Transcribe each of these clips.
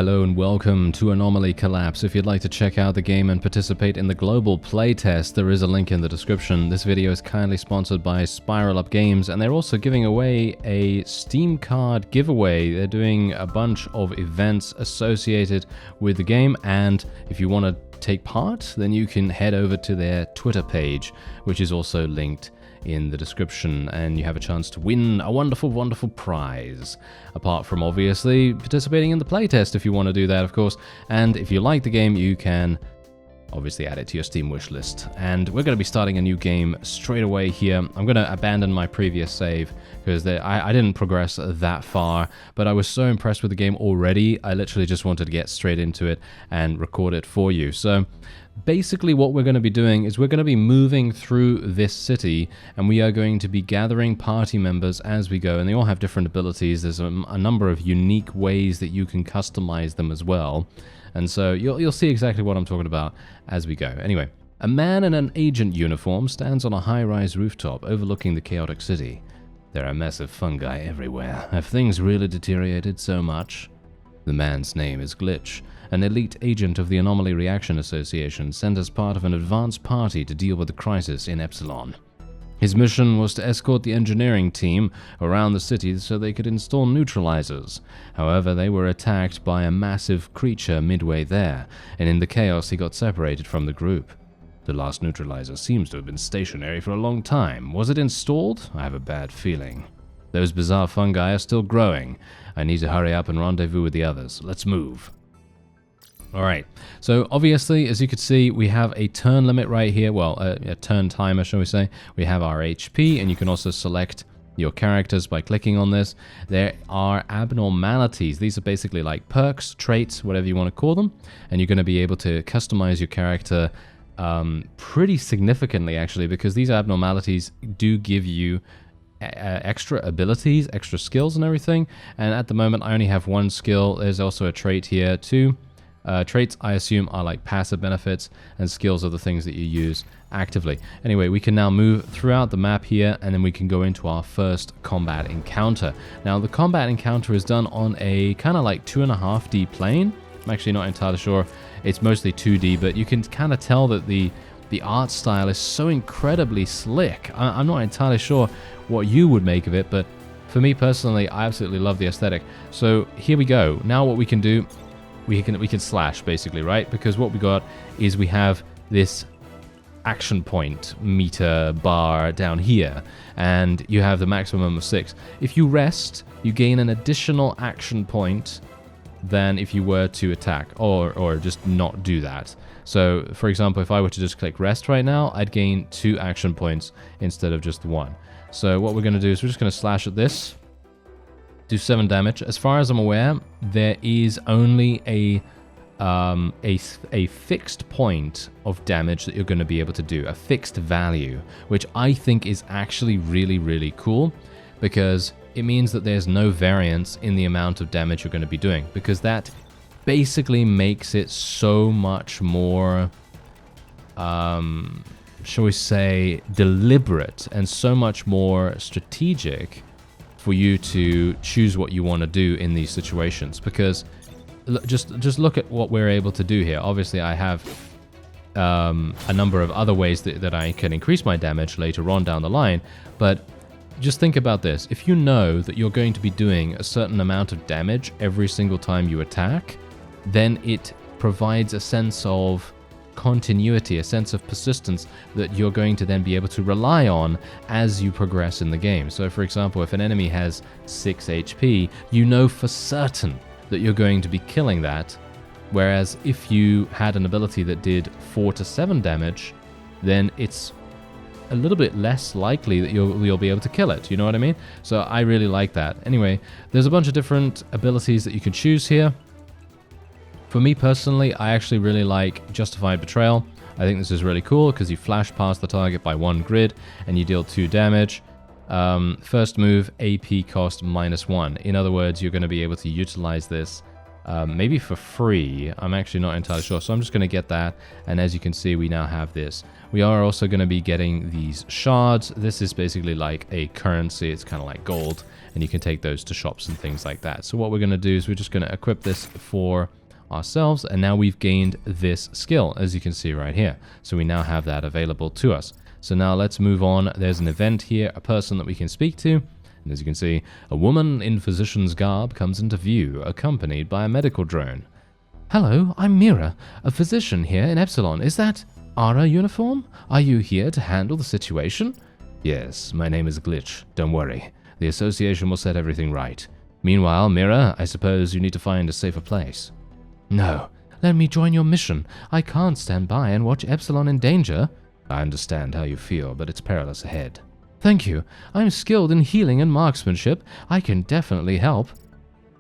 Hello and welcome to Anomaly Collapse. If you'd like to check out the game and participate in the global playtest, there is a link in the description. This video is kindly sponsored by Spiral Up Games, and they're also giving away a Steam card giveaway. They're doing a bunch of events associated with the game, and if you want to take part, then you can head over to their Twitter page, which is also linked in the description, and you have a chance to win a wonderful prize, apart from obviously participating in the playtest if you want to do that, of course. And if you like the game, you can obviously add it to your Steam wish list. And we're going to be starting a new game straight away here. I'm going to abandon my previous save because I didn't progress that far, but I was so impressed with the game already, I literally just wanted to get straight into it and record it for you. So basically what we're going to be doing is we're going to be moving through this city, and we are going to be gathering party members as we go, and they all have different abilities. There's a number of unique ways that you can customize them as well, and so you'll see exactly what I'm talking about as we go. Anyway, a man in an agent uniform stands on a high-rise rooftop overlooking the chaotic city. There are massive fungi everywhere. Have things really deteriorated so much? The man's name is Glitch, an elite agent of the Anomaly Reaction Association sent as part of an advanced party to deal with the crisis in Epsilon. His mission was to escort the engineering team around the city so they could install neutralizers. However, they were attacked by a massive creature midway there, and in the chaos he got separated from the group. The last neutralizer seems to have been stationary for a long time. Was it installed? I have a bad feeling. Those bizarre fungi are still growing. I need to hurry up and rendezvous with the others. Let's move. Alright, so obviously, as you can see, we have a turn limit right here, well, a turn timer, shall we say. We have our HP, and you can also select your characters by clicking on this. There are abnormalities. These are basically like perks, traits, whatever you want to call them, and you're going to be able to customize your character pretty significantly, actually, because these abnormalities do give you extra abilities, extra skills and everything, and at the moment I only have one skill. There's also a trait here too. Traits, I assume, are like passive benefits, and skills are the things that you use actively. Anyway, we can now move throughout the map here, and then we can go into our first combat encounter. Now, the combat encounter is done on a kind of like 2.5D plane. I'm actually not entirely sure. It's mostly 2D, but you can kind of tell that the art style is so incredibly slick. I'm not entirely sure what you would make of it, but for me personally, I absolutely love the aesthetic. So here we go. Now what we can do, we can slash basically, right? Because what we got is we have this action point meter bar down here, and you have the maximum of 6. If you rest, you gain an additional action point than if you were to attack or just not do that. So for example, if I were to just click rest right now, I'd gain 2 action points instead of just 1. So what we're going to do is we're just going to slash at this, do 7 damage. As far as I'm aware, there is only a fixed point of damage that you're going to be able to do, a fixed value, which I think is actually really cool, because it means that there's no variance in the amount of damage you're going to be doing, because that basically makes it so much more, shall we say, deliberate and so much more strategic for you to choose what you want to do in these situations. Because just look at what we're able to do here. Obviously, I have a number of other ways that I can increase my damage later on down the line, but just think about this. If you know that you're going to be doing a certain amount of damage every single time you attack, then it provides a sense of continuity, a sense of persistence that you're going to then be able to rely on as you progress in the game. So for example, if an enemy has 6 HP, you know for certain that you're going to be killing that, whereas if you had an ability that did 4 to 7 damage, then it's a little bit less likely that you'll be able to kill it, you know what I mean? So I really like that. Anyway, there's a bunch of different abilities that you can choose here. For me personally, I actually really like Justified Betrayal. I think this is really cool because you flash past the target by 1 grid and you deal 2 damage. First move, AP cost -1. In other words, you're going to be able to utilize this maybe for free. I'm actually not entirely sure. So I'm just going to get that. And as you can see, we now have this. We are also going to be getting these shards. This is basically like a currency. It's kind of like gold. And you can take those to shops and things like that. So what we're going to do is we're just going to equip this for ourselves. And now we've gained this skill, as you can see right here. So we now have that available to us. So now let's move on. There's an event here, a person that we can speak to. And as you can see, a woman in physician's garb comes into view, accompanied by a medical drone. Hello, I'm Mira, a physician here in Epsilon. Is that Ara uniform? Are you here to handle the situation? Yes, my name is Glitch. Don't worry. The association will set everything right. Meanwhile, Mira, I suppose you need to find a safer place. No, let me join your mission. I can't stand by and watch Epsilon in danger. I understand how you feel, but it's perilous ahead. Thank you. I'm skilled in healing and marksmanship. I can definitely help.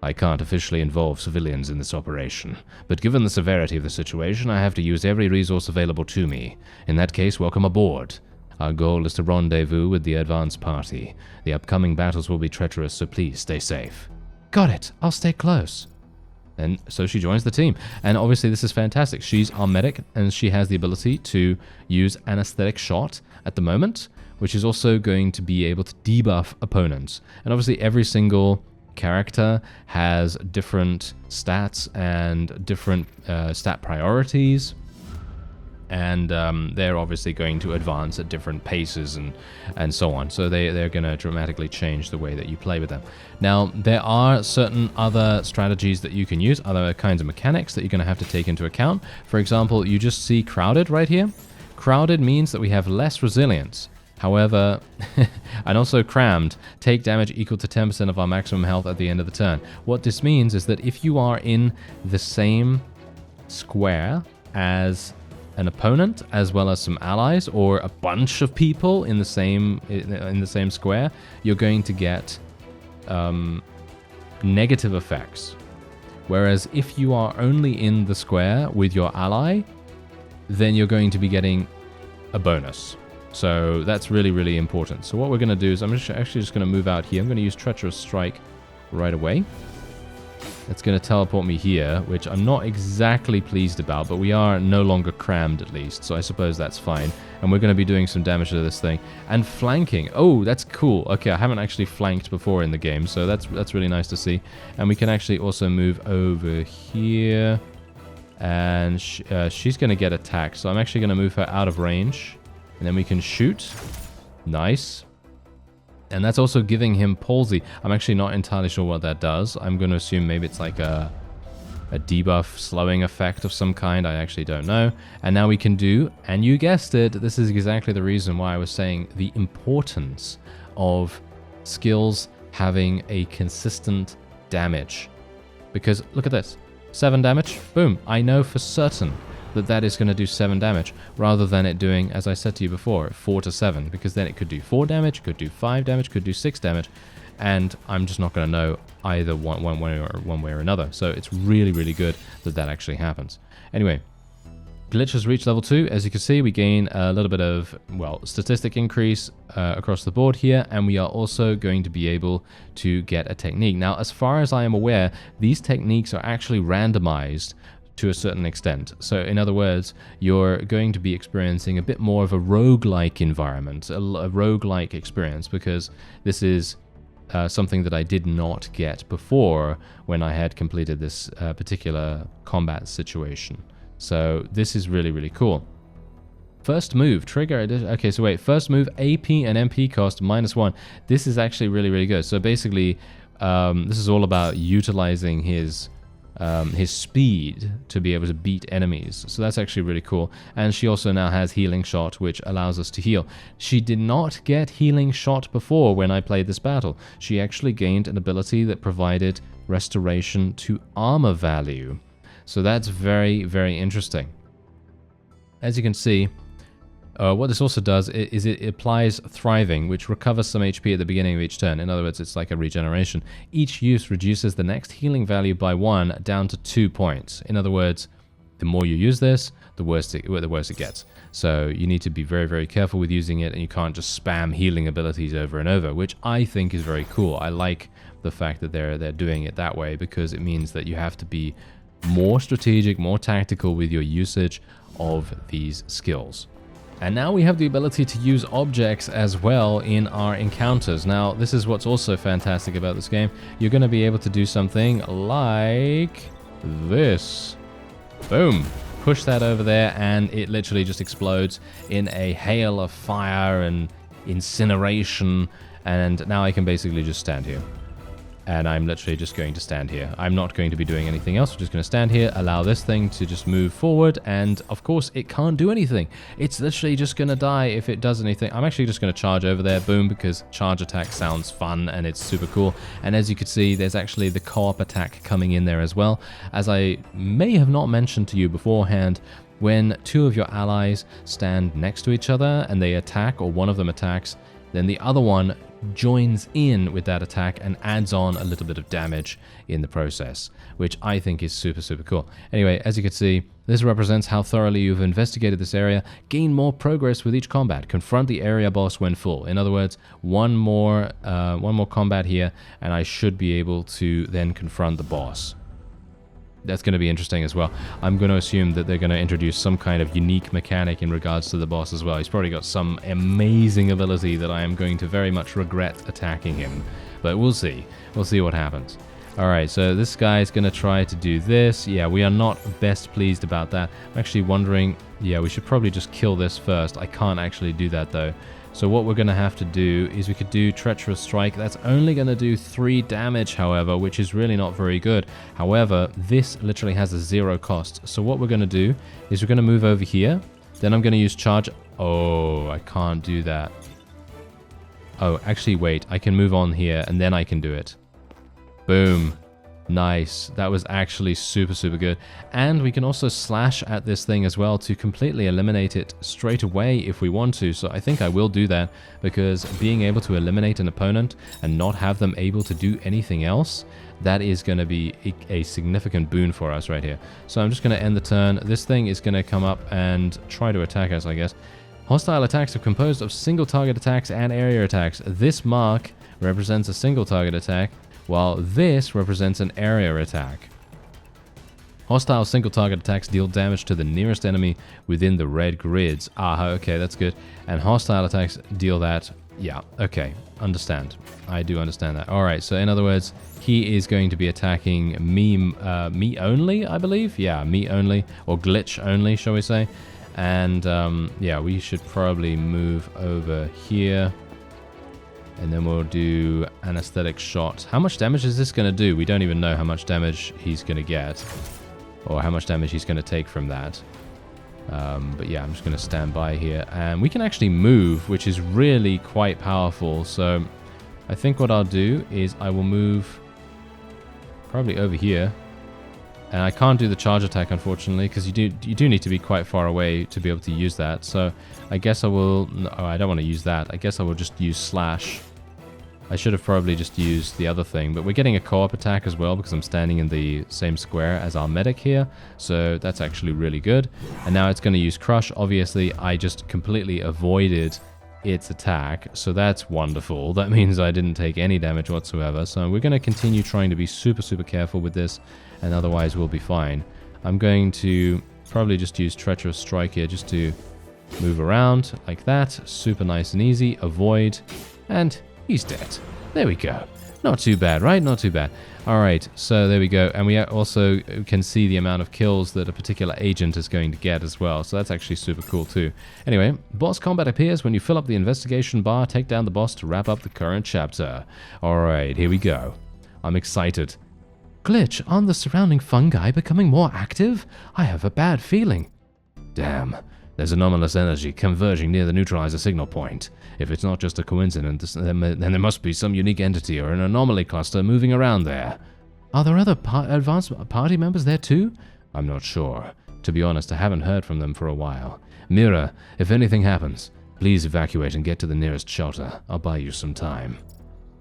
I can't officially involve civilians in this operation, but given the severity of the situation, I have to use every resource available to me. In that case, welcome aboard. Our goal is to rendezvous with the advance party. The upcoming battles will be treacherous, so please stay safe. Got it. I'll stay close. And so she joins the team. And obviously this is fantastic. She's our medic, and she has the ability to use anesthetic shot at the moment, which is also going to be able to debuff opponents. And obviously every single character has different stats and different stat priorities. And they're obviously going to advance at different paces and so on. So they're going to dramatically change the way that you play with them. Now, there are certain other strategies that you can use, other kinds of mechanics that you're going to have to take into account. For example, you just see crowded right here. Crowded means that we have less resilience. However, and also crammed, take damage equal to 10% of our maximum health at the end of the turn. What this means is that if you are in the same square as an opponent, as well as some allies, or a bunch of people in the same square, you're going to get negative effects. Whereas if you are only in the square with your ally, then you're going to be getting a bonus. So that's really, really important. So what we're going to do is I'm actually just going to move out here. I'm going to use Treacherous Strike right away. It's going to teleport me here, which I'm not exactly pleased about, but we are no longer crammed at least, so I suppose that's fine. And we're going to be doing some damage to this thing. And flanking. Oh, that's cool. Okay, I haven't actually flanked before in the game, so that's really nice to see. And we can actually also move over here. And she's going to get attacked, so I'm actually going to move her out of range. And then we can shoot. Nice. And that's also giving him palsy. I'm actually not entirely sure what that does. I'm going to assume maybe it's like a debuff slowing effect of some kind. I actually don't know. And now we can do, and you guessed it, this is exactly the reason why I was saying the importance of skills having a consistent damage. Because look at this. 7 damage. Boom. I know for certain that is going to do 7 damage, rather than it doing, as I said to you before, 4 to 7, because then it could do 4 damage, could do 5 damage, could do 6 damage, and I'm just not going to know either one way or another. So it's really, really good that actually happens. Anyway, Glitch has reached level 2. As you can see, we gain a little bit of, well, statistic increase across the board here, and we are also going to be able to get a technique. Now, as far as I am aware, these techniques are actually randomized to a certain extent. So in other words, you're going to be experiencing a bit more of a roguelike environment, a roguelike experience, because this is something that I did not get before when I had completed this particular combat situation. So this is really, really cool. First move, trigger, okay, so wait, first move, AP and MP cost -1. This is actually really, really good. So basically, this is all about utilizing his speed to be able to beat enemies. So that's actually really cool. And she also now has Healing Shot, which allows us to heal. She did not get Healing Shot before when I played this battle. She actually gained an ability that provided restoration to armor value. So that's very, very interesting. As you can see, what this also does is it applies Thriving, which recovers some HP at the beginning of each turn. In other words, it's like a regeneration. Each use reduces the next healing value by 1 down to 2 points. In other words, the more you use this, the worse it gets. So you need to be very, very careful with using it, and you can't just spam healing abilities over and over, which I think is very cool. I like the fact that they're doing it that way, because it means that you have to be more strategic, more tactical with your usage of these skills. And now we have the ability to use objects as well in our encounters. Now, this is what's also fantastic about this game. You're going to be able to do something like this. Boom. Push that over there, and it literally just explodes in a hail of fire and incineration. And now I can basically just stand here. And I'm literally just going to stand here. I'm not going to be doing anything else. We're just going to stand here, allow this thing to just move forward. And of course, it can't do anything. It's literally just going to die if it does anything. I'm actually just going to charge over there, boom, because charge attack sounds fun and it's super cool. And as you can see, there's actually the co-op attack coming in there as well. As I may have not mentioned to you beforehand, when two of your allies stand next to each other and they attack, or one of them attacks, then the other one joins in with that attack and adds on a little bit of damage in the process, which I think is super, super cool. Anyway, as you can see, this represents how thoroughly you've investigated this area. Gain more progress with each combat. Confront the area boss when full. In other words, one more combat here, and I should be able to then confront the boss. That's going to be interesting as well. I'm going to assume that they're going to introduce some kind of unique mechanic in regards to the boss as well. He's probably got some amazing ability that I am going to very much regret attacking him. But we'll see. We'll see what happens. Alright, so this guy is going to try to do this. Yeah, we are not best pleased about that. I'm actually wondering, yeah, we should probably just kill this first. I can't actually do that though. So what we're going to have to do is we could do Treacherous Strike. That's only going to do 3 damage, however, which is really not very good. However, this literally has a 0 cost. So what we're going to do is we're going to move over here. Then I'm going to use Charge. Oh, I can't do that. Oh, actually, wait. I can move on here, and then I can do it. Boom. Nice. That was actually super, super good. And we can also slash at this thing as well to completely eliminate it straight away if we want to. So I think I will do that, because being able to eliminate an opponent and not have them able to do anything else, that is going to be a significant boon for us right here. So I'm just going to end the turn. This thing is going to come up and try to attack us, I guess. Hostile attacks are composed of single target attacks and area attacks. This mark represents a single target attack, while this represents an area attack. Hostile single target attacks deal damage to the nearest enemy within the red grids. Ah, okay, that's good. And hostile attacks deal that. Yeah, okay, understand. I do understand that. Alright, so in other words, he is going to be attacking me only, I believe? Yeah, me only, or glitch only, shall we say. And yeah, we should probably move over here. And then we'll do Anesthetic Shot. How much damage is this going to do? We don't even know how much damage he's going to get, or how much damage he's going to take from that. But yeah, I'm just going to stand by here. And we can actually move, which is really quite powerful. So I think what I'll do is I will move probably over here. And I can't do the charge attack, unfortunately, because you do need to be quite far away to be able to use that. So I guess I will... No, I don't want to use that. I guess I will just use Slash. I should have probably just used the other thing, but we're getting a co-op attack as well because I'm standing in the same square as our medic here, so that's actually really good. And now it's going to use Crush. Obviously, I just completely avoided its attack, so that's wonderful. That means I didn't take any damage whatsoever, so we're going to continue trying to be super, super careful with this, and otherwise we'll be fine. I'm going to probably just use Treacherous Strike here just to move around like that. Super nice and easy. Avoid, and he's dead. There we go. Not too bad, right? Not too bad. Alright, so there we go. And we also can see the amount of kills that a particular agent is going to get as well. So that's actually super cool too. Anyway, boss combat appears when you fill up the investigation bar, take down the boss to wrap up the current chapter. Alright, here we go. I'm excited. Glitch, aren't the surrounding fungi becoming more active? I have a bad feeling. Damn. There's anomalous energy converging near the neutralizer signal point. If it's not just a coincidence, then there must be some unique entity or an anomaly cluster moving around there. Are there other advanced party members there too? I'm not sure. To be honest, I haven't heard from them for a while. Mira, if anything happens, please evacuate and get to the nearest shelter. I'll buy you some time.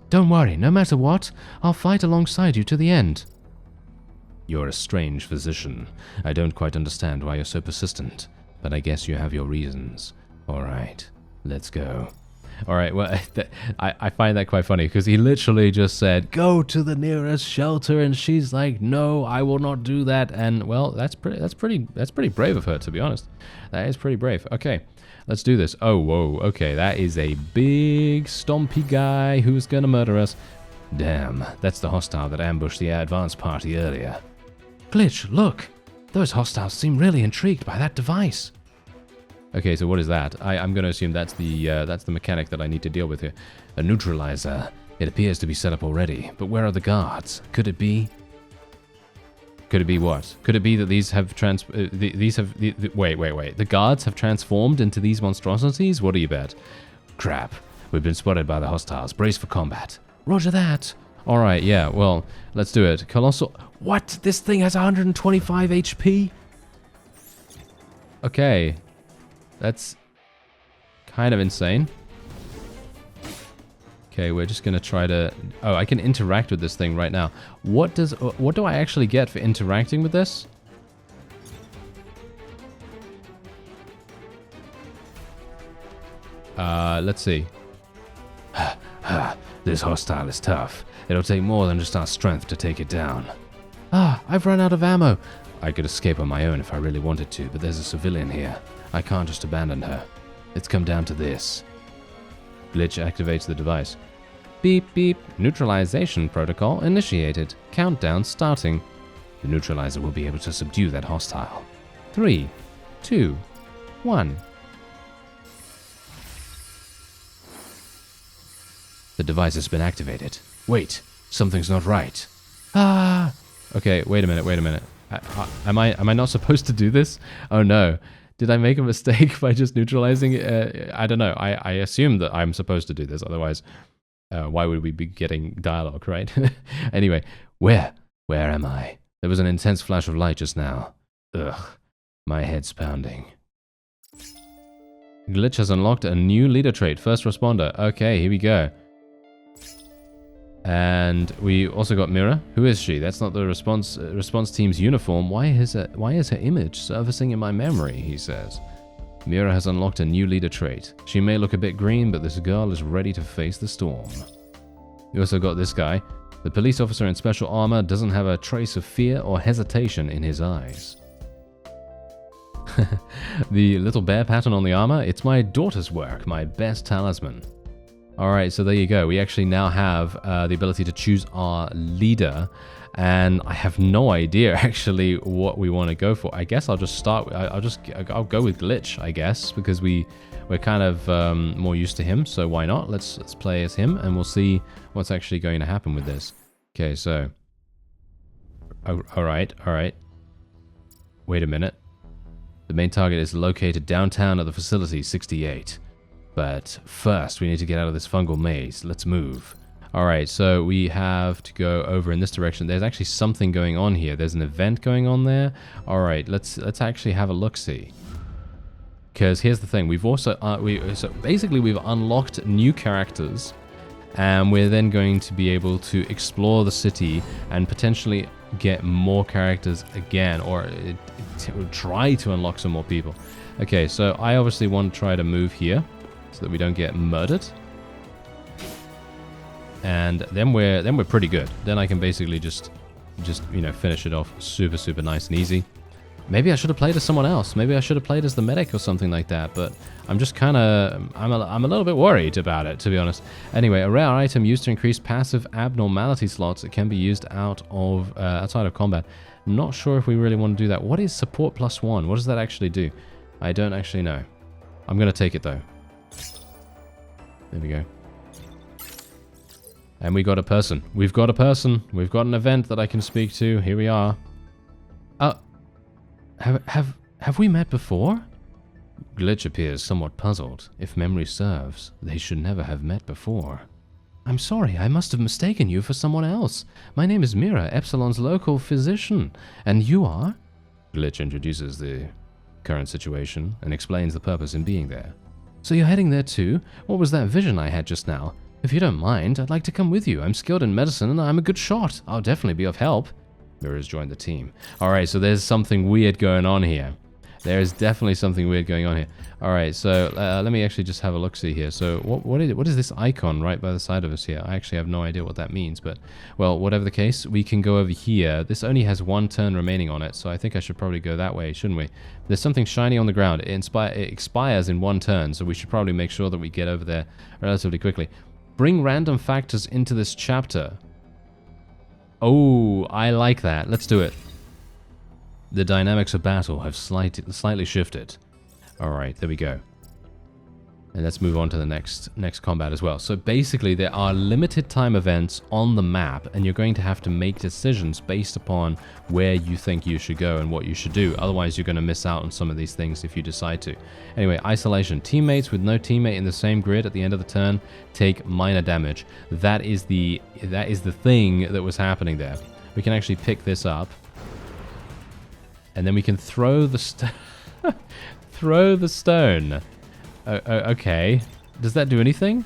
Don't worry, no matter what, I'll fight alongside you to the end. You're a strange physician. I don't quite understand why you're so persistent. But I guess you have your reasons. Alright, let's go. All right, well, I find that quite funny because he literally just said, "Go to the nearest shelter," and she's like, "No, I will not do that." And well, that's pretty brave of her, to be honest. That is pretty brave. Okay, let's do this. Oh, whoa. Okay, that is a big stompy guy who's gonna murder us. Damn, that's the hostile that ambushed the advance party earlier. Glitch, look! Those hostiles seem really intrigued by that device. Okay, so what is that? I'm going to assume that's the mechanic that I need to deal with here. A neutralizer. It appears to be set up already, but where are the guards? Could it be? Could it be what? Could it be that these have wait. The guards have transformed into these monstrosities? What do you bet? Crap. We've been spotted by the hostiles. Brace for combat. Roger that. Alright, yeah, well, let's do it. Colossal... What? This thing has 125 HP? Okay. That's kind of insane. Okay, we're just gonna try to... Oh, I can interact with this thing right now. What do I actually get for interacting with this? Let's see. This hostile is tough. It'll take more than just our strength to take it down. I've run out of ammo. I could escape on my own if I really wanted to, but there's a civilian here. I can't just abandon her. It's come down to this. Glitch activates the device. Beep, beep. Neutralization protocol initiated. Countdown starting. The neutralizer will be able to subdue that hostile. 3, 2, 1. The device has been activated. Wait, something's not right. Okay, wait a minute. Am I not supposed to do this? Oh no. Did I make a mistake by just neutralizing it? I don't know. I assume that I'm supposed to do this. Otherwise, why would we be getting dialogue, right? Anyway, where am I? There was an intense flash of light just now. Ugh, my head's pounding. Glitch has unlocked a new leader trait, first responder. Okay, here we go. And we also got Mira. Who is she? That's not the response team's uniform. Why is her image surfacing in my memory? He says. Mira has unlocked a new leader trait. She may look a bit green, but this girl is ready to face the storm. We also got this guy. The police officer in special armor doesn't have a trace of fear or hesitation in his eyes. The little bear pattern on the armor, it's my daughter's work, my best talisman. Alright, so there you go. We actually now have the ability to choose our leader, and I have no idea actually what we want to go for. I guess I'll just start, I'll go with Glitch, I guess, because we're kind of more used to him, so why not? Let's play as him, and we'll see what's actually going to happen with this. Okay, so... Alright. Wait a minute. The main target is located downtown at the facility 68. But first, we need to get out of this fungal maze. Let's move. Alright, so we have to go over in this direction. There's actually something going on here. There's an event going on there. Alright, let's actually have a look-see. Because here's the thing. We've also... so basically, we've unlocked new characters. And we're then going to be able to explore the city and potentially get more characters again. Or try to unlock some more people. Okay, so I obviously want to try to move here, so that we don't get murdered. And then we're pretty good. Then I can basically just you know, finish it off super nice and easy. Maybe I should have played as someone else. Maybe I should have played as the medic or something like that, but I'm just kind of I'm a little bit worried about it, to be honest. Anyway, a rare item used to increase passive abnormality slots. It can be used outside of combat. Not sure if we really want to do that. What is support +1? What does that actually do? I don't actually know. I'm going to take it though. There we go. And we got a person. We've got a person. We've got an event that I can speak to. Here we are. Have we met before? Glitch appears somewhat puzzled. If memory serves, they should never have met before. I'm sorry, I must have mistaken you for someone else. My name is Mira, Epsilon's local physician. And you are? Glitch introduces the current situation and explains the purpose in being there. So you're heading there too? What was that vision I had just now? If you don't mind, I'd like to come with you. I'm skilled in medicine and I'm a good shot. I'll definitely be of help. Mira's joined the team. Alright, so there's something weird going on here. There is definitely something weird going on here. All right, so let me actually just have a look-see here. So what is this icon right by the side of us here? I actually have no idea what that means, but, well, whatever the case, we can go over here. This only has 1 turn remaining on it, so I think I should probably go that way, shouldn't we? There's something shiny on the ground. It expires in 1 turn, so we should probably make sure that we get over there relatively quickly. Bring random factors into this chapter. Oh, I like that. Let's do it. The dynamics of battle have slightly shifted. Alright, there we go. And let's move on to the next combat as well. So basically, there are limited time events on the map, and you're going to have to make decisions based upon where you think you should go and what you should do. Otherwise, you're going to miss out on some of these things if you decide to. Anyway, isolation. Teammates with no teammate in the same grid at the end of the turn take minor damage. That is the thing that was happening there. We can actually pick this up, and then we can throw the throw the stone. Okay. Does that do anything?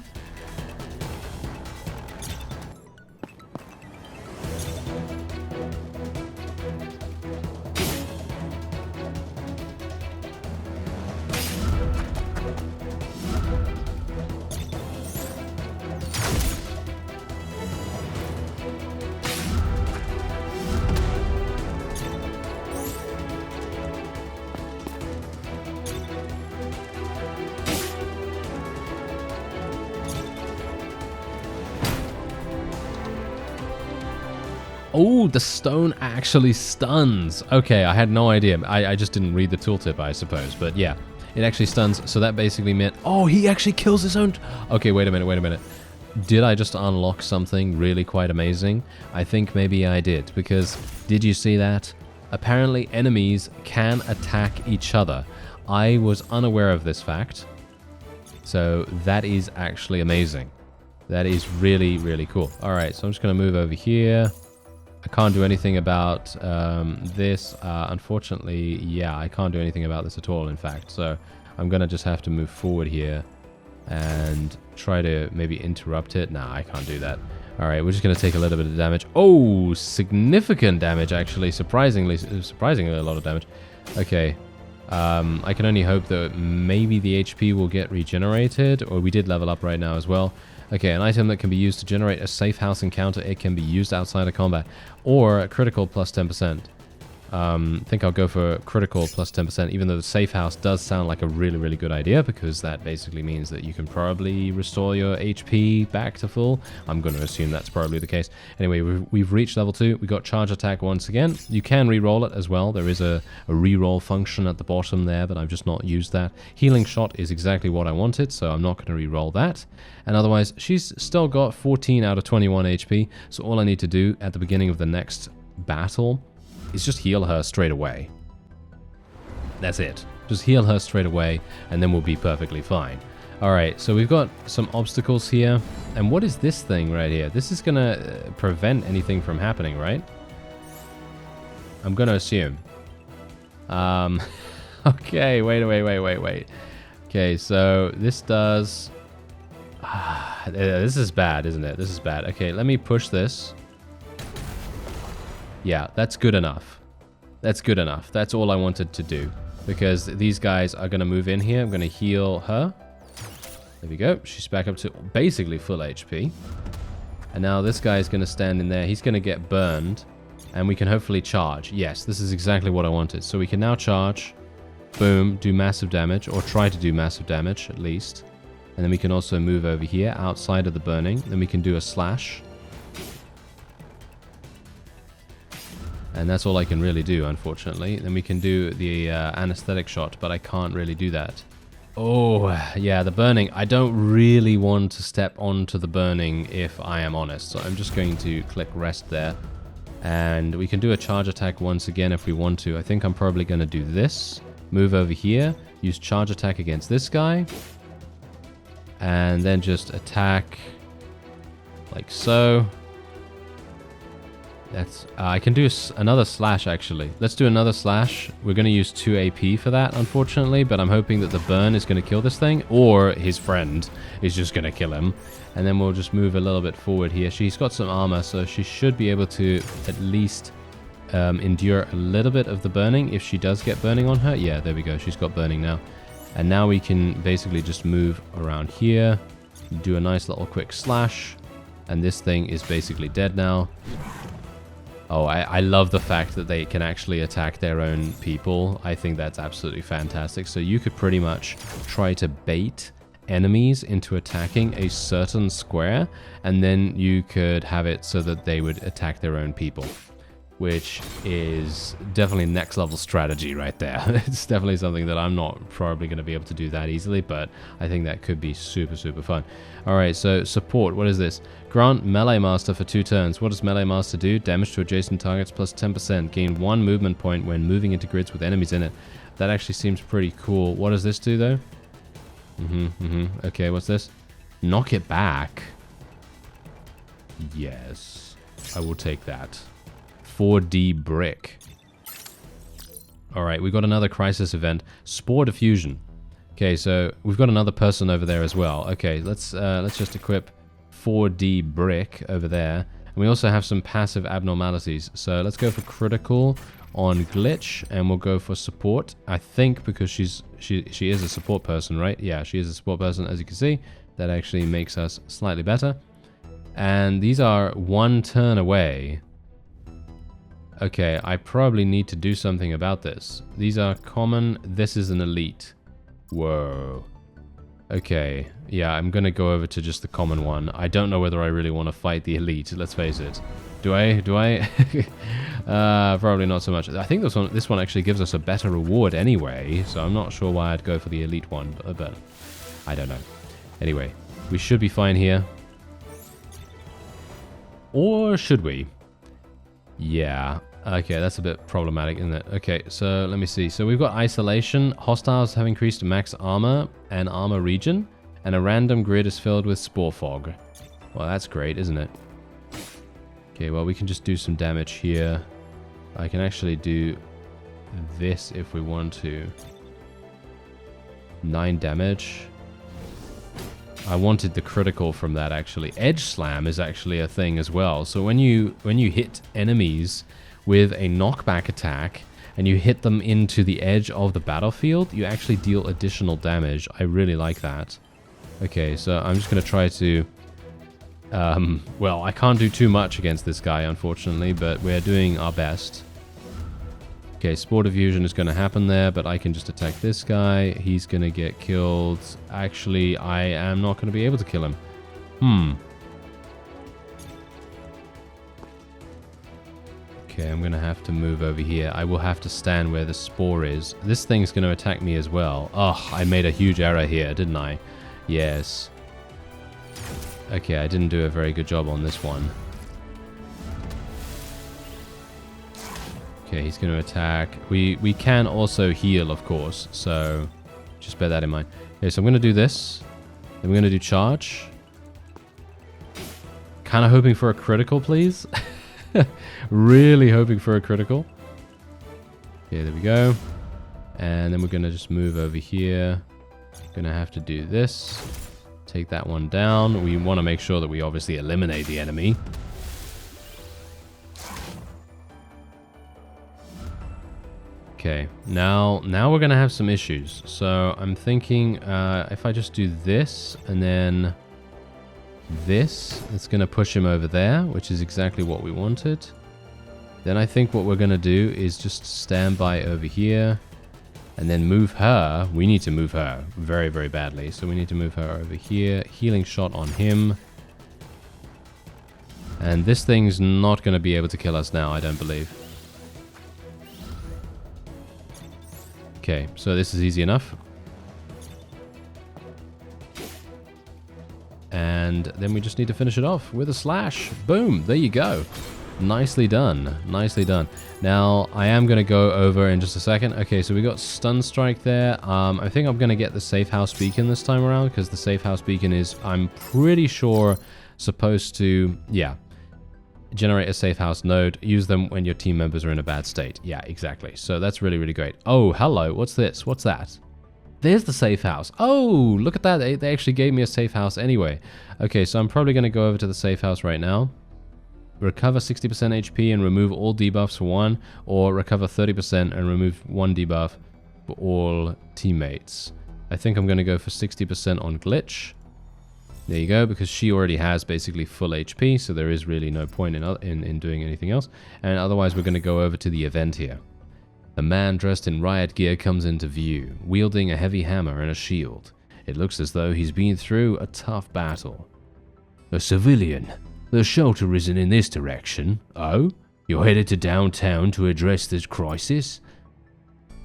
Oh, the stone actually stuns. Okay, I had no idea. I just didn't read the tooltip, I suppose. But yeah, it actually stuns. So that basically meant... Oh, he actually kills his own... Okay, wait a minute. Did I just unlock something really quite amazing? I think maybe I did. Because did you see that? Apparently, enemies can attack each other. I was unaware of this fact. So that is actually amazing. That is really, really cool. All right, so I'm just going to move over here. I can't do anything about this. Unfortunately, yeah, I can't do anything about this at all, in fact. So I'm going to just have to move forward here and try to maybe interrupt it. Nah, I can't do that. All right, we're just going to take a little bit of damage. Oh, significant damage, actually. Surprisingly a lot of damage. Okay. I can only hope that maybe the HP will get regenerated, or we did level up right now as well. Okay, an item that can be used to generate a safe house encounter. It can be used outside of combat. Or a critical plus 10%. I think I'll go for critical plus 10%, even though the safe house does sound like a really, really good idea, because that basically means that you can probably restore your HP back to full. I'm going to assume that's probably the case. Anyway, we've reached level 2. We got charge attack once again. You can re-roll it as well. There is a re-roll function at the bottom there, but I've just not used that. Healing shot is exactly what I wanted, so I'm not going to re-roll that. And otherwise, she's still got 14 out of 21 HP, so all I need to do at the beginning of the next battle is just heal her straight away. That's it. Just heal her straight away, and then we'll be perfectly fine. Alright, so we've got some obstacles here. And what is this thing right here? This is going to prevent anything from happening, right? I'm going to assume. Okay, wait. Okay, so this does... this is bad, isn't it? This is bad. Okay, let me push this. Yeah, that's good enough. That's good enough. That's all I wanted to do. Because these guys are going to move in here. I'm going to heal her. There we go. She's back up to basically full HP. And now this guy is going to stand in there. He's going to get burned. And we can hopefully charge. Yes, this is exactly what I wanted. So we can now charge. Boom. Do massive damage. Or try to do massive damage, at least. And then we can also move over here outside of the burning. Then we can do a slash. And that's all I can really do, unfortunately. Then we can do the anesthetic shot, but I can't really do that. Oh, yeah, the burning. I don't really want to step onto the burning, if I am honest. So I'm just going to click rest there. And we can do a charge attack once again if we want to. I think I'm probably going to do this. Move over here. Use charge attack against this guy. And then just attack like so. That's I can do another slash, actually. Let's do another slash. We're going to use 2 AP for that, unfortunately, but I'm hoping that the burn is going to kill this thing, or his friend is just going to kill him. And then we'll just move a little bit forward here. She's got some armor, so she should be able to at least endure a little bit of the burning if she does get burning on her. Yeah, there we go. She's got burning now. And now we can basically just move around here, do a nice little quick slash, and this thing is basically dead now. Oh, I love the fact that they can actually attack their own people. I think that's absolutely fantastic. So you could pretty much try to bait enemies into attacking a certain square, and then you could have it so that they would attack their own people, which is definitely next level strategy right there. It's definitely something that I'm not probably going to be able to do that easily, but I think that could be super, super fun. All right, so support, what is this? Grant Melee Master for 2 turns. What does Melee Master do? Damage to adjacent targets plus 10%. Gain 1 movement point when moving into grids with enemies in it. That actually seems pretty cool. What does this do, though? Okay, what's this? Knock it back. Yes, I will take that. 4D brick. All right, we've got another crisis event. Spore diffusion. Okay, so we've got another person over there as well. Okay, let's just equip 4D brick over there. And we also have some passive abnormalities. So let's go for critical on glitch, and we'll go for support. I think because she is a support person, right? Yeah, she is a support person, as you can see. That actually makes us slightly better. And these are 1 turn away. Okay, I probably need to do something about this. These are common. This is an elite. Whoa. Okay, yeah, I'm gonna go over to just the common one. I don't know whether I really want to fight the elite, let's face it. Do I? Probably not so much. I think this one actually gives us a better reward anyway, so I'm not sure why I'd go for the elite one, but I don't know. Anyway, we should be fine here. Or should we? Yeah. Okay, that's a bit problematic, isn't it? Okay, so let me see. So we've got isolation. Hostiles have increased max armor and armor region, and a random grid is filled with spore fog. Well, that's great, isn't it? Okay, well, we can just do some damage here. I can actually do this if we want to. 9 damage. I wanted the critical from that, actually. Edge slam is actually a thing as well. So when you hit enemies with a knockback attack and you hit them into the edge of the battlefield, you actually deal additional damage. I really like that. Okay, so I'm just going to try to... well, I can't do too much against this guy, unfortunately, but we're doing our best. Okay, Spore Diffusion is going to happen there, but I can just attack this guy. He's going to get killed. Actually, I am not going to be able to kill him. Okay, I'm going to have to move over here. I will have to stand where the spore is. This thing's going to attack me as well. Oh, I made a huge error here, didn't I? Yes. Okay, I didn't do a very good job on this one. Okay, he's going to attack. We can also heal, of course, so just bear that in mind. Okay, so I'm going to do this. Then we're going to do charge. Kind of hoping for a critical, please. Really hoping for a critical. Okay, there we go. And then we're going to just move over here. Going to have to do this. Take that one down. We want to make sure that we obviously eliminate the enemy. Okay, now we're going to have some issues. So I'm thinking if I just do this and then this, it's going to push him over there, which is exactly what we wanted. Then I think what we're going to do is just stand by over here and then move her. We need to move her very, very badly. So we need to move her over here. Healing shot on him. And this thing's not going to be able to kill us now, I don't believe. Okay, so this is easy enough. And then we just need to finish it off with a slash. Boom, there you go. Nicely done, nicely done. Now, I am going to go over in just a second. Okay, so we got stun strike there. I think I'm going to get the safe house beacon this time around, because the safe house beacon is, I'm pretty sure, supposed to, yeah, generate a safe house node. Use them when your team members are in a bad state. Yeah, exactly. So that's really, really great. Oh, hello. What's this? What's that? There's the safe house. Oh, look at that. They actually gave me a safe house anyway. Okay, so I'm probably going to go over to the safe house right now. recover 60% HP and remove all debuffs for one, or recover 30% and remove one debuff for all teammates. I think I'm going to go for 60% on Glitch. There you go, because she already has basically full HP, so there is really no point in doing anything else. And otherwise, we're going to go over to the event here. A man dressed in riot gear comes into view, wielding a heavy hammer and a shield. It looks as though he's been through a tough battle. A civilian. The shelter isn't in this direction. Oh? You're headed to downtown to address this crisis?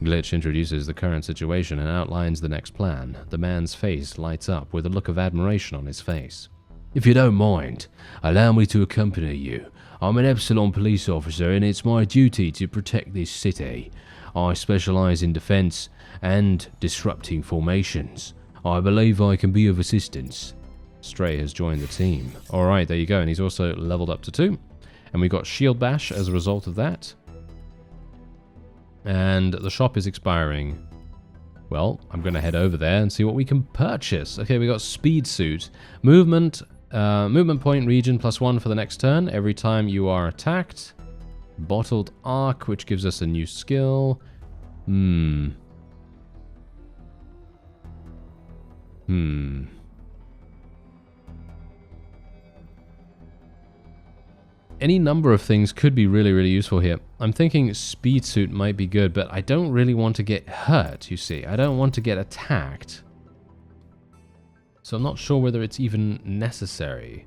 Glitch introduces the current situation and outlines the next plan. The man's face lights up with a look of admiration on his face. If you don't mind, allow me to accompany you. I'm an Epsilon police officer and it's my duty to protect this city. I specialize in defense and disrupting formations. I believe I can be of assistance. Stray has joined the team. Alright, there you go, and he's also leveled up to 2. And we got Shield Bash as a result of that. And the shop is expiring. Well, I'm going to head over there and see what we can purchase. Okay, we got Speed Suit. Movement point region +1 for the next turn every time you are attacked. Bottled Arc, which gives us a new skill. Any number of things could be really, really useful here. I'm thinking Speed Suit might be good, but I don't really want to get hurt, you see. I don't want to get attacked. So I'm not sure whether it's even necessary.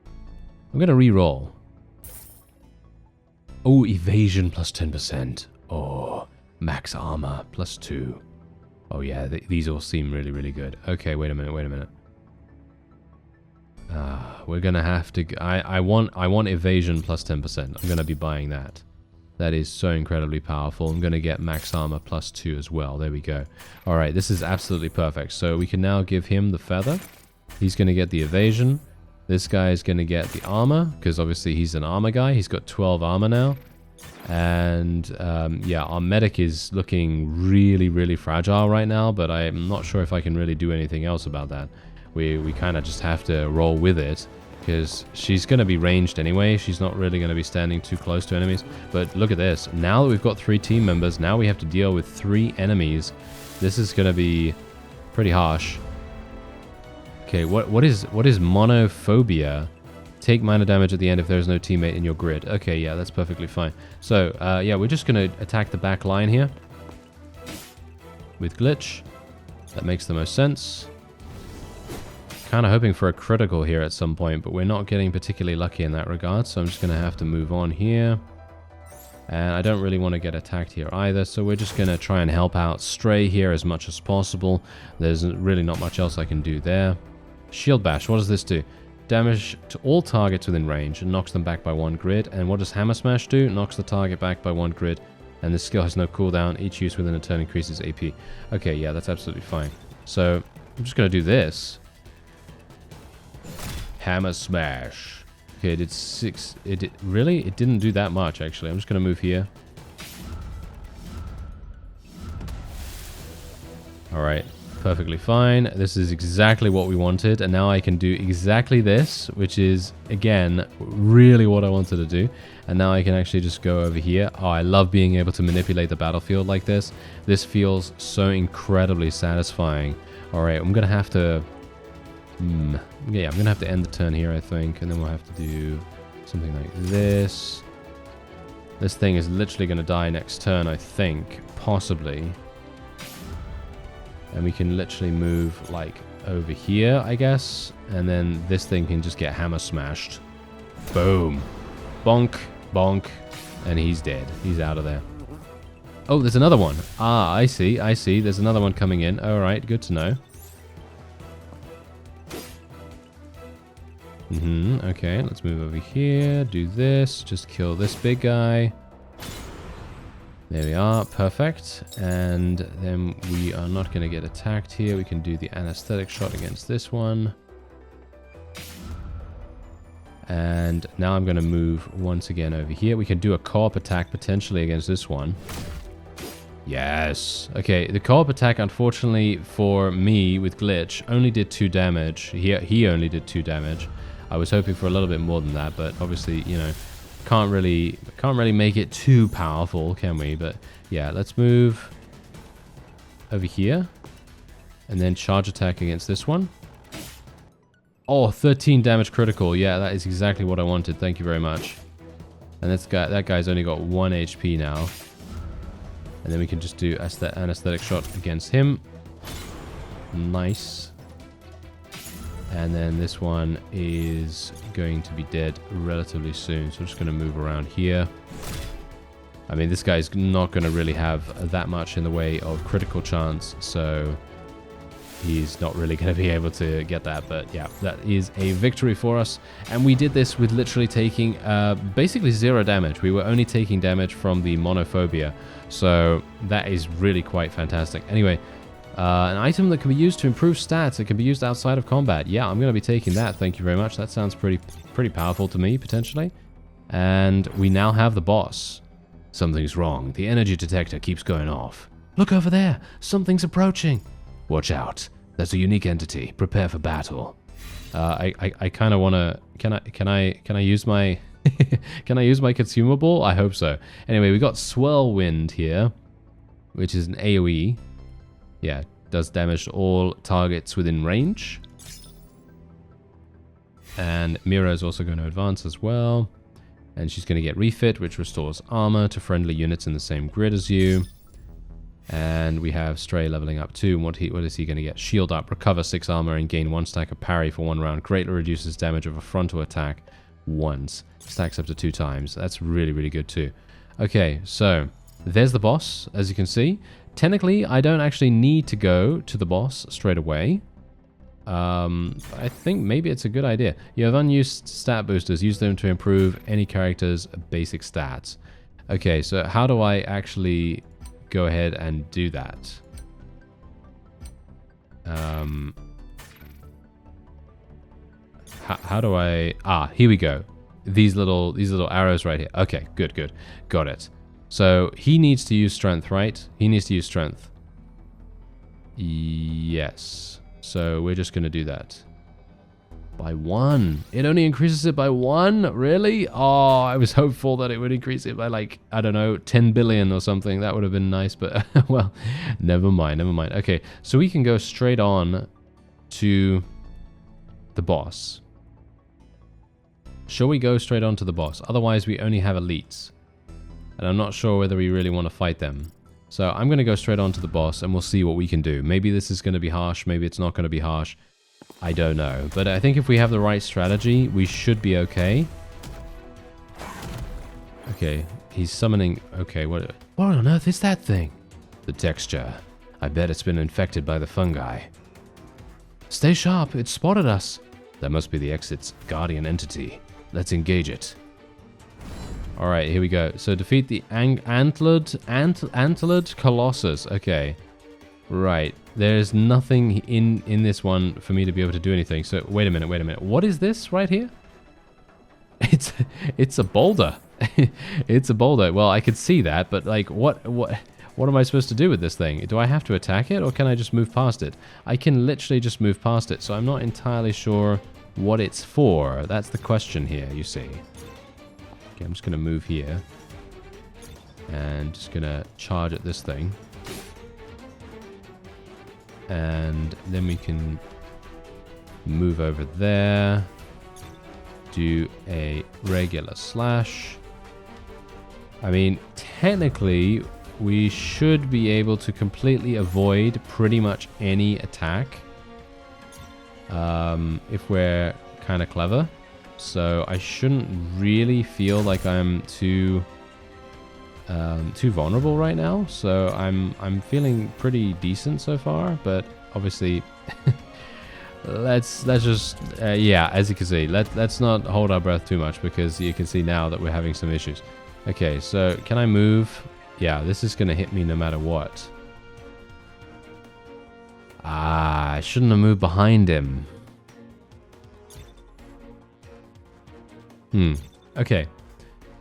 I'm going to re-roll. Oh, evasion +10%. Oh, max armor +2. Oh yeah, these all seem really, really good. Okay, wait a minute. We're gonna have to. I want evasion +10%. I'm gonna be buying that. That is so incredibly powerful. I'm gonna get max armor +2 as well. There we go. All right, this is absolutely perfect. So we can now give him the feather. He's gonna get the evasion. This guy is gonna get the armor because obviously he's an armor guy. He's got 12 armor now. And yeah, our medic is looking really, really fragile right now, but I'm not sure if I can really do anything else about that. We kind of just have to roll with it because she's going to be ranged anyway. She's not really going to be standing too close to enemies. But look at this. Now that we've got 3 team members, now we have to deal with 3 enemies. This is going to be pretty harsh. Okay, what is monophobia? Take minor damage at the end if there's no teammate in your grid. Okay, yeah, that's perfectly fine. So, yeah, we're just going to attack the back line here with Glitch. That makes the most sense. Kind of hoping for a critical here at some point, but we're not getting particularly lucky in that regard, so I'm just going to have to move on here. And I don't really want to get attacked here either, so we're just going to try and help out Stray here as much as possible. There's really not much else I can do there. Shield Bash, what does this do? Damage to all targets within range and knocks them back by 1 grid. And what does Hammer Smash do? Knocks the target back by 1 grid. And this skill has no cooldown. Each use within a turn increases AP. Okay, yeah, that's absolutely fine. So I'm just going to do this. Hammer Smash. Okay, it did 6. Really? It didn't do that much, actually. I'm just going to move here. Alright, perfectly fine. This is exactly what we wanted. And now I can do exactly this, which is, again, really what I wanted to do. And now I can actually just go over here. Oh, I love being able to manipulate the battlefield like this. This feels so incredibly satisfying. Alright, I'm going to have to... yeah, I'm going to have to end the turn here, I think. And then we'll have to do something like this. This thing is literally going to die next turn, I think. Possibly. And we can literally move, like, over here, I guess. And then this thing can just get hammer smashed. Boom. Bonk. Bonk. And he's dead. He's out of there. Oh, there's another one. Ah, I see. I see. There's another one coming in. All right, good to know. Okay, let's move over here. Do this. Just kill this big guy. There we are. Perfect. And then we are not going to get attacked here. We can do the anesthetic shot against this one. And now I'm going to move once again over here. We can do a co-op attack potentially against this one. Yes. Okay, the co-op attack, unfortunately for me with Glitch, only did 2 damage. He only did 2 damage. I was hoping for a little bit more than that, but obviously, you know, can't really make it too powerful, can we? But yeah, let's move over here and then charge attack against this one. Oh, 13 damage critical. Yeah, that is exactly what I wanted. Thank you very much. And that guy's only got 1 HP now. And then we can just do an aesthetic shot against him. Nice. And then this one is going to be dead relatively soon. So I'm just going to move around here. I mean, this guy's not going to really have that much in the way of critical chance. So he's not really going to be able to get that. But yeah, that is a victory for us. And we did this with literally taking basically 0 damage. We were only taking damage from the monophobia. So that is really quite fantastic. Anyway, an item that can be used to improve stats. It can be used outside of combat. Yeah, I'm going to be taking that. Thank you very much. That sounds pretty powerful to me, potentially. And we now have the boss. Something's wrong. The energy detector keeps going off. Look over there. Something's approaching. Watch out. That's a unique entity. Prepare for battle. I kind of want to... Can I use my... Can I use my consumable? I hope so. Anyway, we got Swirl Wind here, which is an AoE. Yeah, does damage to all targets within range. And Mira is also going to advance as well. And she's going to get Refit, which restores armor to friendly units in the same grid as you. And we have Stray leveling up too. What is he going to get? Shield up, recover 6 armor, and gain 1 stack of parry for 1 round. Greatly reduces damage of a frontal attack once. Stacks up to 2 times. That's really, really good too. Okay, so there's the boss, as you can see. Technically, I don't actually need to go to the boss straight away. I think maybe it's a good idea. You have unused stat boosters. Use them to improve any character's basic stats. Okay, so how do I actually go ahead and do that? How do I... Ah, here we go. These little arrows right here. Okay, good. Got it. So he needs to use strength, right? He needs to use strength. Yes. So we're just going to do that. By 1. It only increases it by 1? Really? Oh, I was hopeful that it would increase it by like, I don't know, 10 billion or something. That would have been nice, but well, never mind. Okay, so we can go straight on to the boss. Shall we go straight on to the boss? Otherwise, we only have elites. And I'm not sure whether we really want to fight them. So I'm going to go straight on to the boss and we'll see what we can do. Maybe this is going to be harsh. Maybe it's not going to be harsh. I don't know. But I think if we have the right strategy, we should be okay. Okay, he's summoning... Okay, what on earth is that thing? The texture. I bet it's been infected by the fungi. Stay sharp, it spotted us. That must be the exit's guardian entity. Let's engage it. Alright, here we go. So defeat the antlered Colossus. Okay. Right. There's nothing in this one for me to be able to do anything. So wait a minute. What is this right here? It's a boulder. It's a boulder. Well, I could see that, but like what am I supposed to do with this thing? Do I have to attack it or can I just move past it? I can literally just move past it, so I'm not entirely sure what it's for. That's the question here, you see. Okay, I'm just going to move here. And just going to charge at this thing. And then we can move over there. Do a regular slash. I mean, technically, we should be able to completely avoid pretty much any attack. If we're kind of clever. So I shouldn't really feel like I'm too vulnerable right now. So I'm feeling pretty decent so far, but obviously let's just yeah, as you can see, let's not hold our breath too much because you can see now that we're having some issues. Okay, so can I move? Yeah, this is gonna hit me no matter what. Ah, I shouldn't have moved behind him. Okay.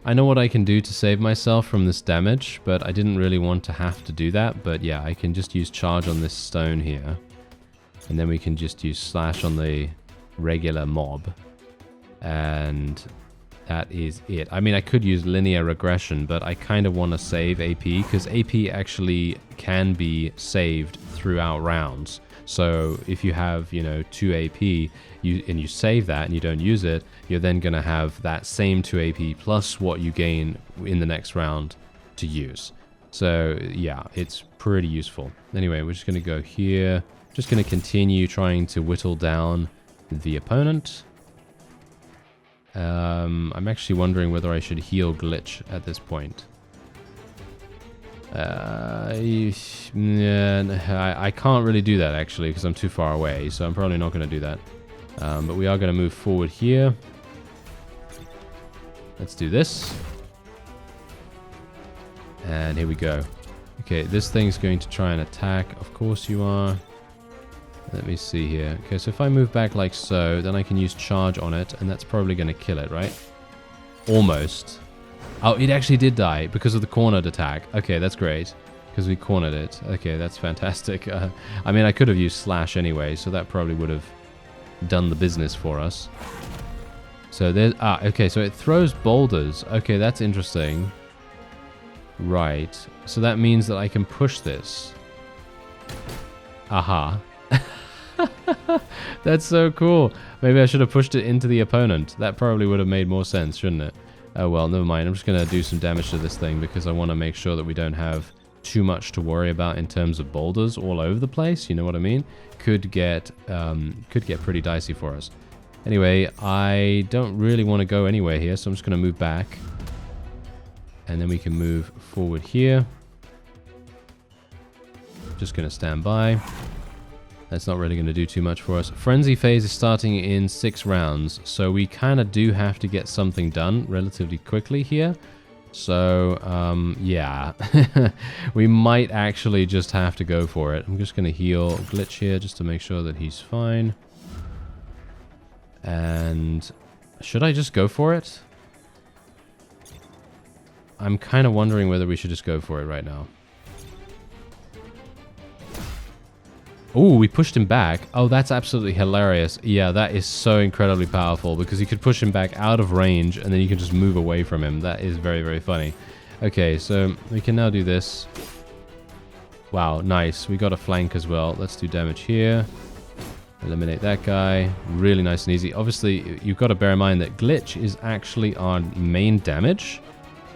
I know what I can do to save myself from this damage, but I didn't really want to have to do that. But yeah, I can just use charge on this stone here. And then we can just use slash on the regular mob. And that is it. I mean, I could use linear regression, but I kind of want to save AP, because AP actually can be saved throughout rounds. So if you have, you know, 2 AP, and you save that and you don't use it, you're then going to have that same 2 AP plus what you gain in the next round to use. So yeah, it's pretty useful. Anyway, we're just going to go here. Just going to continue trying to whittle down the opponent. I'm actually wondering whether I should heal Glitch at this point. Yeah, I can't really do that actually because I'm too far away, so I'm probably not going to do that. But we are going to move forward here. Let's do this. And here we go. Okay, this thing's going to try and attack. Of course you are. Let me see here. Okay, so if I move back like so, then I can use charge on it, and that's probably going to kill it, right? Almost. Oh, it actually did die because of the cornered attack. Okay, that's great. Because we cornered it. Okay, that's fantastic. I mean, I could have used slash anyway, so that probably would have done the business for us. So there's... Ah, okay, so it throws boulders. Okay, that's interesting. Right. So that means that I can push this. Aha. That's so cool. Maybe I should have pushed it into the opponent. That probably would have made more sense, shouldn't it? Oh well, never mind. I'm just going to do some damage to this thing because I want to make sure that we don't have too much to worry about in terms of boulders all over the place. You know what I mean? Could get pretty dicey for us. Anyway, I don't really want to go anywhere here, so I'm just going to move back. And then we can move forward here. Just going to stand by. That's not really going to do too much for us. Frenzy phase is starting in 6 rounds, so we kind of do have to get something done relatively quickly here. So, yeah. We might actually just have to go for it. I'm just going to heal Glitch here just to make sure that he's fine. And should I just go for it? I'm kind of wondering whether we should just go for it right now. Oh, we pushed him back. Oh, that's absolutely hilarious. Yeah, that is so incredibly powerful because you could push him back out of range and then you can just move away from him. That is very, very funny. Okay, so we can now do this. Wow, nice. We got a flank as well. Let's do damage here. Eliminate that guy. Really nice and easy. Obviously, you've got to bear in mind that Glitch is actually our main damage.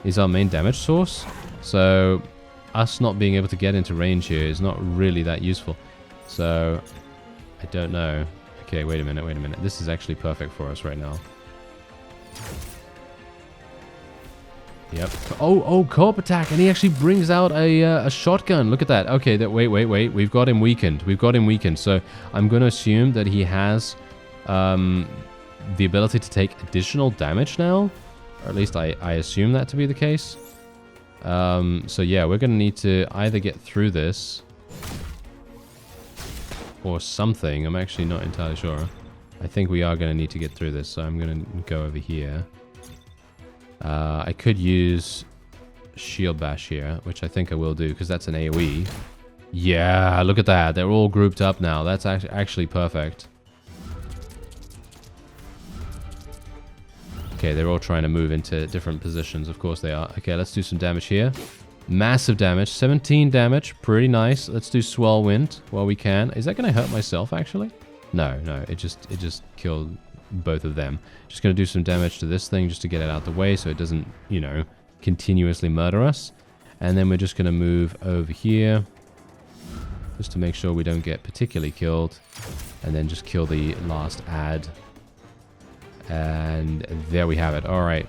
Is our main damage source. So us not being able to get into range here is not really that useful. So, I don't know. Okay, wait a minute. This is actually perfect for us right now. Yep. Oh, co-op attack, and he actually brings out a shotgun. Look at that. Okay, wait. We've got him weakened. So, I'm going to assume that he has the ability to take additional damage now. Or at least I assume that to be the case. So, yeah, we're going to need to either get through this or something. I'm actually not entirely sure. I think we are going to need to get through this, so I'm going to go over here. I could use Shield Bash here, which I think I will do, because that's an AoE. Yeah, look at that. They're all grouped up now. That's actually perfect. Okay, they're all trying to move into different positions. Of course they are. Okay, let's do some damage here. Massive damage, 17 damage, pretty nice. Let's do Swell Wind while we can. Is that going to hurt myself, actually? No, it just killed both of them. Just going to do some damage to this thing just to get it out the way so it doesn't, you know, continuously murder us. And then we're just going to move over here just to make sure we don't get particularly killed. And then just kill the last ad. And there we have it. All right.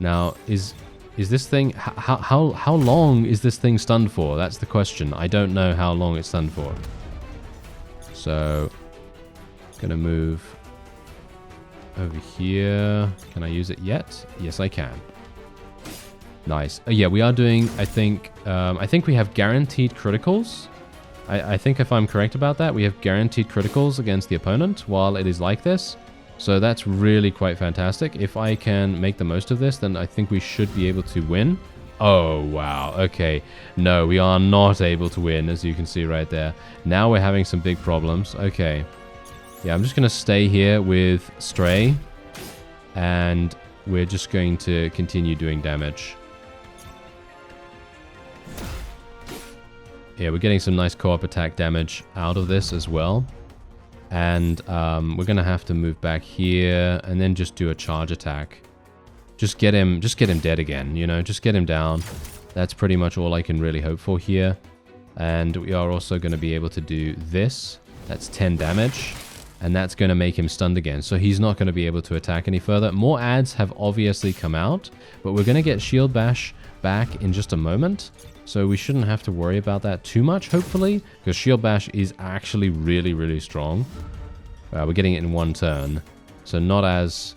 Now, is this thing... How long is this thing stunned for? That's the question. I don't know how long it's stunned for. So, gonna move over here. Can I use it yet? Yes, I can. Nice. Yeah, we are doing, I think we have guaranteed criticals. I think if I'm correct about that, we have guaranteed criticals against the opponent while it is like this. So that's really quite fantastic. If I can make the most of this, then I think we should be able to win. Oh, wow. Okay. No, we are not able to win, as you can see right there. Now we're having some big problems. Okay. Yeah, I'm just going to stay here with Stray. and we're just going to continue doing damage. Yeah, we're getting some nice co-op attack damage out of this as well. And we're going to have to move back here and then just do a charge attack. Just get him dead again, you know, just get him down. That's pretty much all I can really hope for here. And we are also going to be able to do this. That's 10 damage. And that's going to make him stunned again. So he's not going to be able to attack any further. More ads have obviously come out, but we're going to get Shield Bash back in just a moment. So we shouldn't have to worry about that too much, hopefully, because Shield Bash is actually really, really strong. We're getting it in one turn. So not as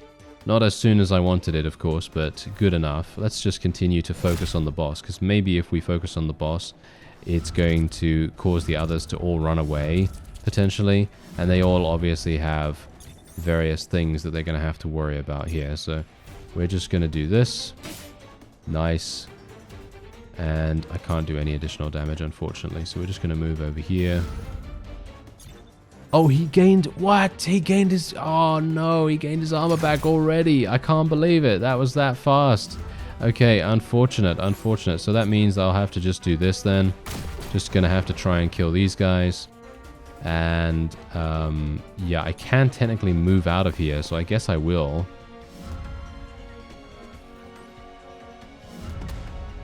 soon as I wanted it, of course, but good enough. Let's just continue to focus on the boss, because maybe if we focus on the boss, it's going to cause the others to all run away, potentially. And they all obviously have various things that they're going to have to worry about here. So we're just going to do this. Nice. And I can't do any additional damage, unfortunately. So we're just going to move over here. Oh, he gained... What? He gained his... Oh, no. He gained his armor back already. I can't believe it. That was that fast. Okay, unfortunate. Unfortunate. So that means I'll have to just do this then. Just going to have to try and kill these guys. And, yeah, I can technically move out of here. So I guess I will.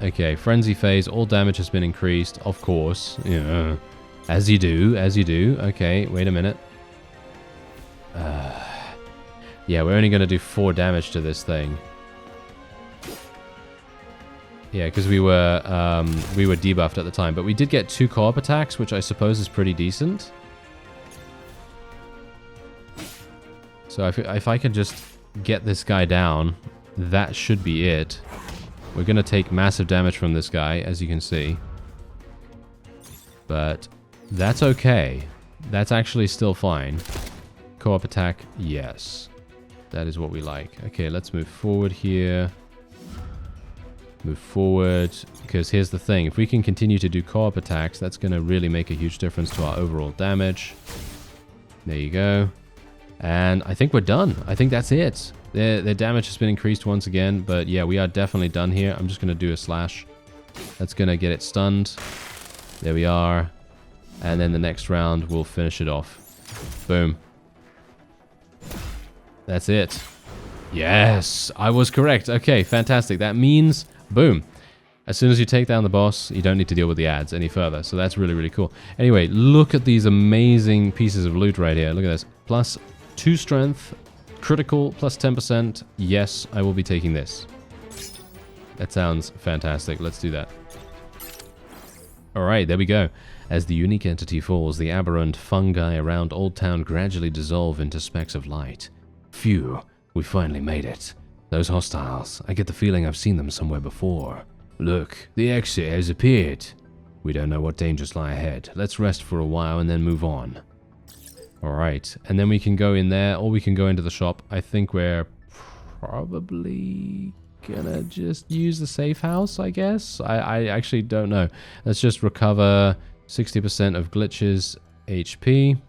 Okay, Frenzy Phase, all damage has been increased, of course. Yeah, as you do, as you do. Okay, wait a minute. Yeah, we're only going to do 4 damage to this thing. Yeah, because we were debuffed at the time, but we did get 2 co-op attacks, which I suppose is pretty decent. So if I could just get this guy down, that should be it. We're going to take massive damage from this guy, as you can see. But that's okay. That's actually still fine. Co-op attack, yes. That is what we like. Okay, let's move forward here. Move forward. Because here's the thing. If we can continue to do co-op attacks, that's going to really make a huge difference to our overall damage. There you go. And I think we're done. I think that's it. Their damage has been increased once again, but yeah, we are definitely done here. I'm just going to do a slash. That's going to get it stunned. There we are. And then the next round, we'll finish it off. Boom. That's it. Yes, I was correct. Okay, fantastic. That means, boom. As soon as you take down the boss, you don't need to deal with the ads any further. So that's really, really cool. Anyway, look at these amazing pieces of loot right here. Look at this. Plus 2 strength. Critical plus 10%. Yes, I will be taking this. That sounds fantastic. Let's do that. Alright, there we go. As the unique entity falls, the aberrant fungi around Old Town gradually dissolve into specks of light. Phew, we finally made it. Those hostiles, I get the feeling I've seen them somewhere before. Look, the exit has appeared. We don't know what dangers lie ahead. Let's rest for a while and then move on. Alright, and then we can go in there, or we can go into the shop. I think we're probably gonna just use the safe house, I guess? I actually don't know. Let's just recover 60% of Glitch's HP,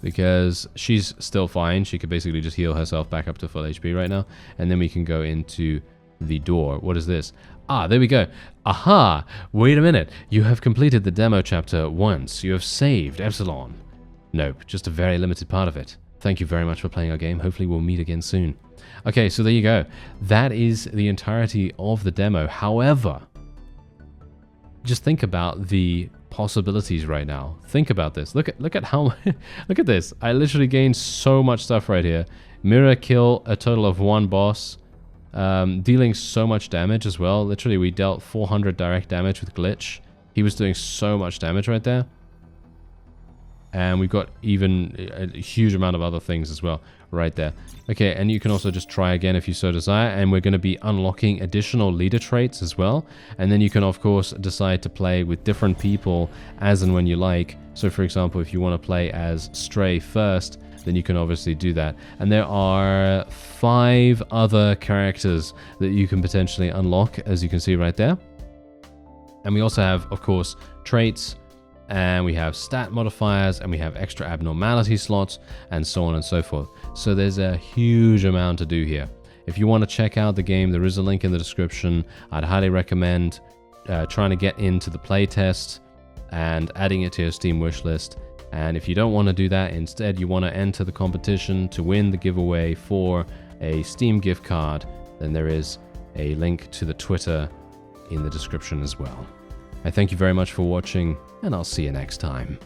because she's still fine. She could basically just heal herself back up to full HP right now. And then we can go into the door. What is this? Ah, there we go. Aha! Wait a minute. You have completed the demo chapter once. You have saved Epsilon. Nope, just a very limited part of it. Thank you very much for playing our game. Hopefully we'll meet again soon. Okay, so there you go. That is the entirety of the demo. However, just think about the possibilities right now. Think about this. Look at how look at this. I literally gained so much stuff right here. Mirror kill a total of 1 boss. Dealing so much damage as well. Literally we dealt 400 direct damage with Glitch. He was doing so much damage right there. And we've got even a huge amount of other things as well right there. Okay, and you can also just try again if you so desire. And we're going to be unlocking additional leader traits as well. And then you can, of course, decide to play with different people as and when you like. So, for example, if you want to play as Stray first, then you can obviously do that. And there are 5 other characters that you can potentially unlock, as you can see right there. And we also have, of course, traits, and we have stat modifiers, and we have extra abnormality slots, and so on and so forth. So there's a huge amount to do here. If you want to check out the game, there is a link in the description. I'd highly recommend trying to get into the playtest and adding it to your Steam wishlist. And if you don't want to do that, instead you want to enter the competition to win the giveaway for a Steam gift card, then there is a link to the Twitter in the description as well. I thank you very much for watching, and I'll see you next time.